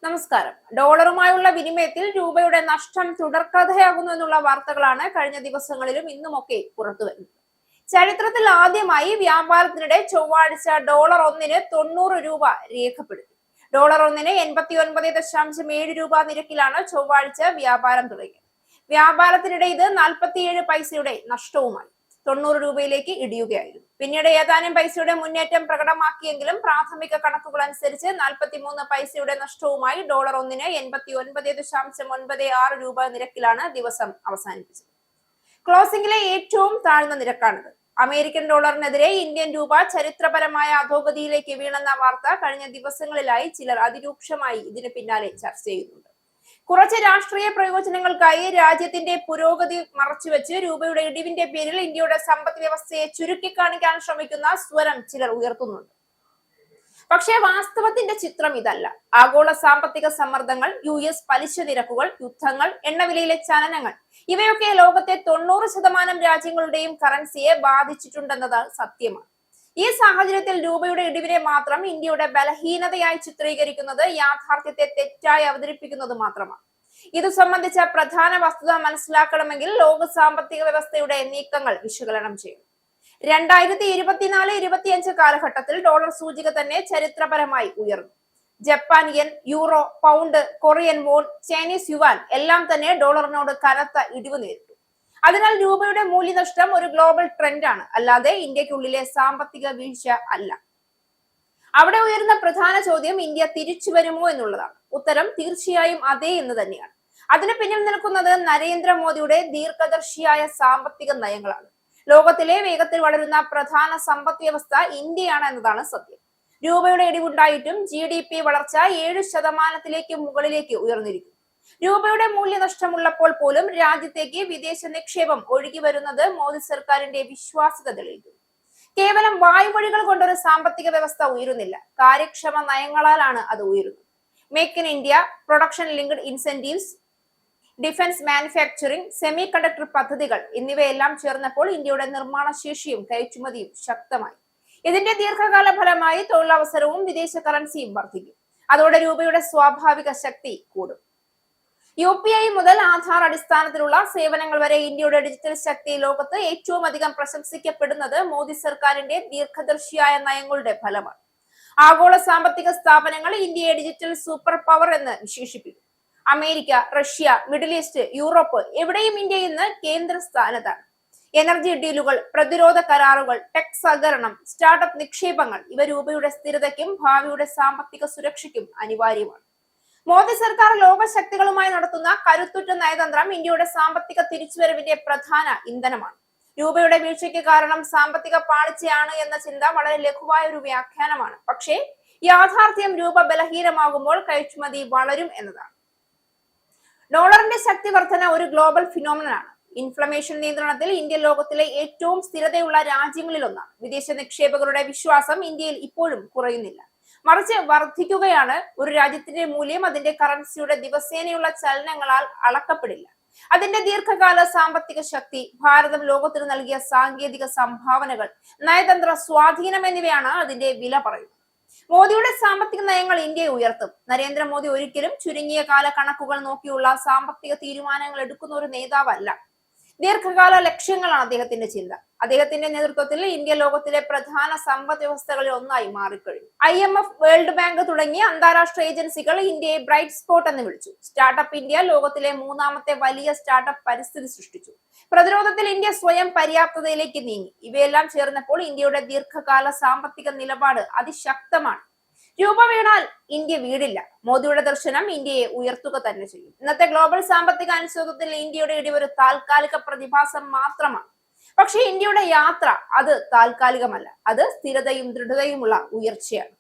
നമസ്കാരം. ഡോളറുമായുള്ള വിനിമയത്തിൽ രൂപയുടെ നഷ്ടം തുടർക്കഥയാകുന്നു എന്നുള്ള വാർത്തകളാണ് കഴിഞ്ഞ ദിവസങ്ങളിലും ഇന്നുമൊക്കെ പുറത്തുവരുന്നത്. ചരിത്രത്തിൽ ആദ്യമായി വ്യാപാരത്തിനിടെ ചൊവ്വാഴ്ച ഡോളർ ഒന്നിന് 90 രൂപ രേഖപ്പെടുത്തി. ഡോളർ ഒന്നിന് 89.7 രൂപ നിരക്കിലാണ് ചൊവ്വാഴ്ച വ്യാപാരം തുടങ്ങിയത്. വ്യാപാരത്തിനിടെ ഇത് 47 പൈസയുടെ നഷ്ടവുമായി 90 രൂപയിലേക്ക് ഇടിയുകയായിരുന്നു. പിന്നീട് ഏതാനും പൈസയുടെ മുന്നേറ്റം പ്രകടമാക്കിയെങ്കിലും പ്രാഥമിക കണക്കുകൾ അനുസരിച്ച് 43 പൈസയുടെ നഷ്ടവുമായി ഡോളർ ഒന്നിന് 89.96 രൂപ നിരക്കിലാണ് ദിവസം അവസാനിപ്പിച്ചത്. ക്ലോസിംഗിലെ ഏറ്റവും താഴ്ന്ന നിരക്കാണിത്. അമേരിക്കൻ ഡോളറിനെതിരെ ഇന്ത്യൻ രൂപ ചരിത്രപരമായ അധോഗതിയിലേക്ക് വീണെന്ന വാർത്ത കഴിഞ്ഞ ദിവസങ്ങളിലായി ചിലർ അതിരൂക്ഷമായി ഇതിന് പിന്നാലെ ചർച്ച ചെയ്യുന്നുണ്ട്. കുറച്ച് രാഷ്ട്രീയ പ്രയോജനങ്ങൾക്കായി രാജ്യത്തിന്റെ പുരോഗതി മറച്ചുവെച്ച് രൂപയുടെ ഇടിവിന്റെ പേരിൽ ഇന്ത്യയുടെ സമ്പദ് വ്യവസ്ഥയെ ചുരുക്കിക്കാണിക്കാൻ ശ്രമിക്കുന്ന സ്വരം ചിലർ ഉയർത്തുന്നുണ്ട്. പക്ഷേ വാസ്തവത്തിന്റെ ചിത്രം ഇതല്ല. ആഗോള സാമ്പത്തിക സമ്മർദ്ദങ്ങൾ, US പലിശ നിരക്കുകൾ, യുദ്ധങ്ങൾ, എണ്ണവിലയിലെ ചലനങ്ങൾ ഇവയൊക്കെ ലോകത്തെ 90% രാജ്യങ്ങളുടെയും കറൻസിയെ ബാധിച്ചിട്ടുണ്ടെന്നത് സത്യമാണ്. ഈ സാഹചര്യത്തിൽ രൂപയുടെ ഇടിവിനെ മാത്രം ഇന്ത്യയുടെ ബലഹീനതയായി ചിത്രീകരിക്കുന്നത് യാഥാർത്ഥ്യത്തെ തെറ്റായി അവതരിപ്പിക്കുന്നത് മാത്രമാണ്. ഇത് സംബന്ധിച്ച പ്രധാന വസ്തുത മനസ്സിലാക്കണമെങ്കിൽ ലോക സാമ്പത്തിക വ്യവസ്ഥയുടെ നീക്കങ്ങൾ വിശകലനം ചെയ്യണം. 2024-25 കാലഘട്ടത്തിൽ ഡോളർ സൂചിക തന്നെ ചരിത്രപരമായി ഉയർന്നു. Japan yen, euro, pound, Korean won, Chinese yuan എല്ലാം തന്നെ ഡോളറിനോട് കനത്ത ഇടിവ് നേരിട്ടു. അതിനാൽ രൂപയുടെ മൂല്യനഷ്ടം ഒരു ഗ്ലോബൽ ട്രെൻഡാണ്, അല്ലാതെ ഇന്ത്യക്കുള്ളിലെ സാമ്പത്തിക വീഴ്ച അല്ല. അവിടെ ഉയർന്ന പ്രധാന ചോദ്യം ഇന്ത്യ തിരിച്ചു വരുമോ എന്നുള്ളതാണ്. ഉത്തരം തീർച്ചയായും അതെ എന്ന് തന്നെയാണ്. അതിന് പിന്നിൽ നിൽക്കുന്നത് നരേന്ദ്രമോദിയുടെ ദീർഘദർശിയായ സാമ്പത്തിക നയങ്ങളാണ്. ലോകത്തിലെ വേഗത്തിൽ വളരുന്ന പ്രധാന സമ്പദ് വ്യവസ്ഥ ഇന്ത്യയാണ് എന്നതാണ് സത്യം. രൂപയുടെ ഇടിവുണ്ടായിട്ടും GDP വളർച്ച 7% മുകളിലേക്ക് ഉയർന്നിരിക്കുന്നു. രൂപയുടെ മൂല്യനഷ്ടമുള്ളപ്പോൾ പോലും രാജ്യത്തേക്ക് വിദേശ നിക്ഷേപം ഒഴുകി വരുന്നത് മോദി സർക്കാരിന്റെ വിശ്വാസ്യത തെളിയിക്കുന്നു. കേവലം വായ്മൊഴികൾ കൊണ്ടൊരു സാമ്പത്തിക വ്യവസ്ഥ ഉയരുന്നില്ല, കാര്യക്ഷമ നയങ്ങളാലാണ് അത് ഉയരുന്നത്. Make in India, production linked incentives, defence manufacturing, semi conductor പദ്ധതികൾ എന്നിവയെല്ലാം ചേർന്നപ്പോൾ ഇന്ത്യയുടെ നിർമ്മാണ ശേഷിയും കയറ്റുമതിയും ശക്തമായി. ഇതിന്റെ ദീർഘകാല ഫലമായി തൊഴിലവസരവും വിദേശ കറൻസിയും വർദ്ധിക്കും. അതോടെ രൂപയുടെ സ്വാഭാവിക ശക്തി കൂടും. UPI മുതൽ ആധാർ അടിസ്ഥാനത്തിലുള്ള സേവനങ്ങൾ വരെ ഇന്ത്യയുടെ ഡിജിറ്റൽ ശക്തി ലോകത്ത് ഏറ്റവും അധികം പ്രശംസിക്കപ്പെടുന്നത് മോദി സർക്കാരിന്റെ ദീർഘദർശിയായ നയങ്ങളുടെ ഫലമാണ്. ആഗോള സാമ്പത്തിക സ്ഥാപനങ്ങൾ ഇന്ത്യയെ ഡിജിറ്റൽ സൂപ്പർ പവർ എന്ന് വിശേഷിപ്പിക്കും. America, Russia, Middle East, Europe എവിടെയും ഇന്ത്യ ഇന്ന് കേന്ദ്ര സ്ഥാനത്താണ്. എനർജി ഡീലുകൾ, പ്രതിരോധ കരാറുകൾ, ടെക് സഹകരണം, സ്റ്റാർട്ടപ്പ് നിക്ഷേപങ്ങൾ ഇവ രൂപയുടെ സ്ഥിരതയ്ക്കും ഭാവിയുടെ സാമ്പത്തിക സുരക്ഷയ്ക്കും അനിവാര്യമാണ്. മോദി സർക്കാർ ലോകശക്തികളുമായി നടത്തുന്ന കരുത്തുറ്റ നയതന്ത്രം ഇന്ത്യയുടെ സാമ്പത്തിക തിരിച്ചുവരവിന്റെ പ്രധാന ഇന്ധനമാണ്. രൂപയുടെ വീഴ്ചയ്ക്ക് കാരണം സാമ്പത്തിക പാളിച്ചയാണ് എന്ന ചിന്ത വളരെ ലഘുവായ ഒരു വ്യാഖ്യാനമാണ്. പക്ഷേ യാഥാർത്ഥ്യം രൂപ ബലഹീനമാകുമ്പോൾ കയറ്റുമതി വളരും എന്നതാണ്. ഡോളറിന്റെ ശക്തി വർധന ഒരു ഗ്ലോബൽ ഫിനോമിനനാണ്. ഇൻഫ്ലമേഷൻ നിയന്ത്രണത്തിൽ ഇന്ത്യ ലോകത്തിലെ ഏറ്റവും സ്ഥിരതയുള്ള രാജ്യങ്ങളിൽ ഒന്നാണ്. വിദേശ നിക്ഷേപകരുടെ വിശ്വാസം ഇന്ത്യയിൽ ഇപ്പോഴും കുറയുന്നില്ല, മറിച്ച് വർദ്ധിക്കുകയാണ്. ഒരു രാജ്യത്തിന്റെ മൂല്യം അതിന്റെ കറൻസിയുടെ ദിവസേനയുള്ള ചലനങ്ങളാൽ അളക്കപ്പെടില്ല. അതിന്റെ ദീർഘകാല സാമ്പത്തിക ശക്തി, ഭാരതം ലോകത്തിന് നൽകിയ സാങ്കേതിക സംഭാവനകൾ, നയതന്ത്ര സ്വാധീനം എന്നിവയാണ് അതിന്റെ വില പറയുന്നത്. മോദിയുടെ സാമ്പത്തിക നയങ്ങൾ ഇന്ത്യയെ ഉയർത്തും. നരേന്ദ്രമോദി ഒരിക്കലും ചുരുങ്ങിയ കാല കണക്കുകൾ നോക്കിയുള്ള സാമ്പത്തിക തീരുമാനങ്ങൾ എടുക്കുന്ന ഒരു നേതാവല്ല. ദീർഘകാല ലക്ഷ്യങ്ങളാണ് അദ്ദേഹത്തിന്റെ ചിന്ത. അദ്ദേഹത്തിന്റെ നേതൃത്വത്തിൽ ഇന്ത്യ ലോകത്തിലെ പ്രധാന സമ്പദ് വ്യവസ്ഥകളിൽ ഒന്നായി മാറിക്കഴിഞ്ഞു. IMF, വേൾഡ് ബാങ്ക് തുടങ്ങിയ അന്താരാഷ്ട്ര ഏജൻസികൾ ഇന്ത്യയെ ബ്രൈറ്റ് സ്പോട്ട് എന്ന് വിളിച്ചു. സ്റ്റാർട്ടപ്പ് ഇന്ത്യ ലോകത്തിലെ 3ാമത്തെ വലിയ സ്റ്റാർട്ടപ്പ് പരിസ്ഥിതി സൃഷ്ടിച്ചു. പ്രതിരോധത്തിൽ ഇന്ത്യ സ്വയം പര്യാപ്തതയിലേക്ക് നീങ്ങി. ഇവയെല്ലാം ചേർന്നപ്പോൾ ഇന്ത്യയുടെ ദീർഘകാല സാമ്പത്തിക നിലപാട് അതിശക്തമാണ്. രൂപ വീണാൽ ഇന്ത്യ വീടില്ല. മോദിയുടെ ദർശനം ഇന്ത്യയെ ഉയർത്തുക തന്നെ ചെയ്യും. ഇന്നത്തെ ഗ്ലോബൽ സാമ്പത്തിക അനിശ്ചിതത്വത്തിൽ ഇന്ത്യയുടെ ഇടിവ് ഒരു താൽക്കാലിക പ്രതിഭാസം മാത്രമാണ്. പക്ഷേ ഇന്ത്യയുടെ യാത്ര അത് താൽക്കാലികമല്ല, അത് സ്ഥിരതയും ദൃഢതയുമുള്ള ഉയർച്ചയാണ്.